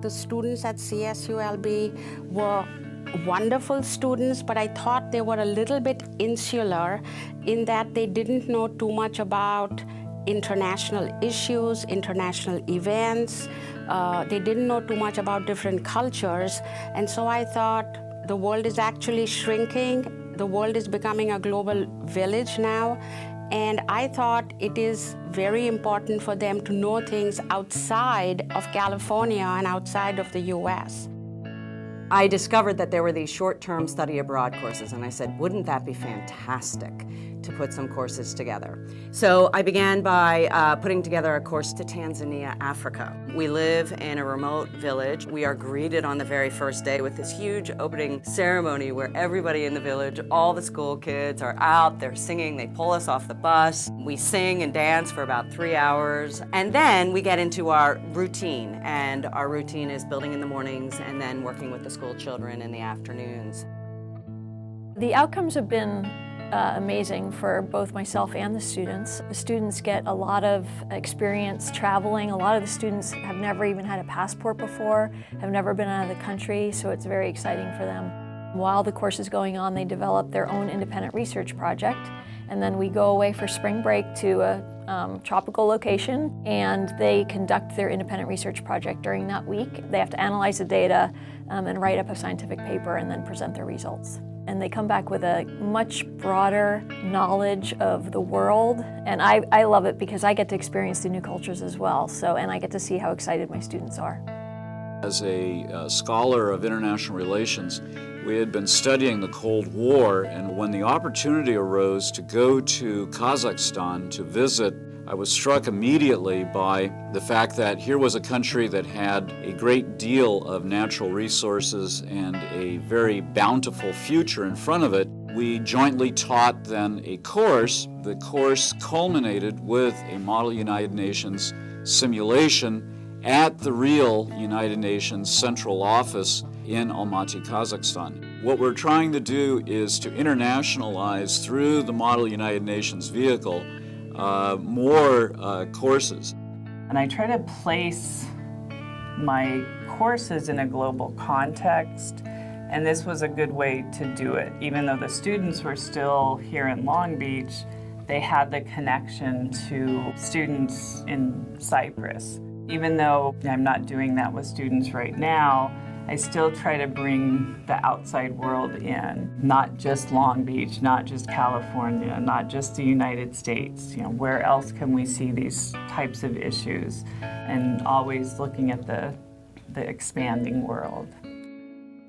the students at CSULB were wonderful students, but I thought they were a little bit insular in that they didn't know too much about international issues, international events. They didn't know too much about different cultures. And so I thought the world is actually shrinking. The world is becoming a global village now. And I thought it is very important for them to know things outside of California and outside of the US. I discovered that there were these short-term study abroad courses, and I said, wouldn't that be fantastic to put some courses together? So I began by putting together a course to Tanzania, Africa. We live in a remote village. We are greeted on the very first day with this huge opening ceremony where everybody in the village, all the school kids are out, they're singing, they pull us off the bus. We sing and dance for about 3 hours, and then we get into our routine, and our routine is building in the mornings and then working with the school children in the afternoons. The outcomes have been amazing for both myself and the students. The students get a lot of experience traveling. A lot of the students have never even had a passport before, have never been out of the country, so it's very exciting for them. While the course is going on, they develop their own independent research project, and then we go away for spring break to a tropical location, and they conduct their independent research project during that week. They have to analyze the data and write up a scientific paper and then present their results. And they come back with a much broader knowledge of the world. And I love it because I get to experience the new cultures as well. And I get to see how excited my students are. As a scholar of international relations, we had been studying the Cold War, and when the opportunity arose to go to Kazakhstan to visit, I was struck immediately by the fact that here was a country that had a great deal of natural resources and a very bountiful future in front of it. We jointly taught then a course. The course culminated with a Model United Nations simulation at the real United Nations Central Office in Almaty, Kazakhstan. What we're trying to do is to internationalize through the Model United Nations vehicle more courses. And I try to place my courses in a global context, and this was a good way to do it. Even though the students were still here in Long Beach, they had the connection to students in Cyprus. Even though I'm not doing that with students right now, I still try to bring the outside world in, not just Long Beach, not just California, not just the United States. You know, where else can we see these types of issues? And always looking at the expanding world.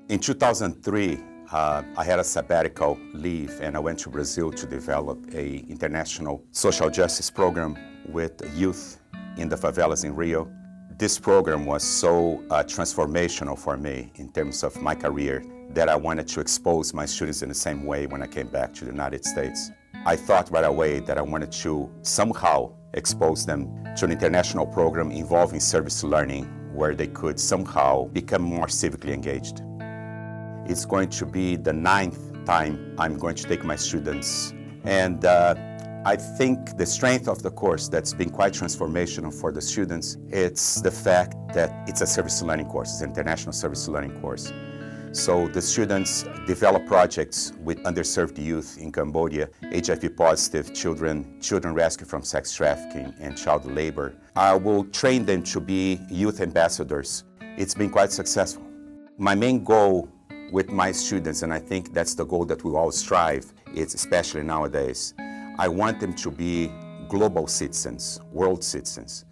In 2003, I had a sabbatical leave and I went to Brazil to develop an international social justice program with youth in the favelas in Rio. This program was so transformational for me in terms of my career that I wanted to expose my students in the same way when I came back to the United States. I thought right away that I wanted to somehow expose them to an international program involving service learning where they could somehow become more civically engaged. It's going to be the 9th time I'm going to take my students, and I think the strength of the course that's been quite transformational for the students, it's the fact that it's a service learning course, it's an international service learning course. So the students develop projects with underserved youth in Cambodia, HIV positive children, children rescued from sex trafficking and child labor. I will train them to be youth ambassadors. It's been quite successful. My main goal with my students, and I think that's the goal that we all strive, it's especially nowadays, I want them to be global citizens, world citizens.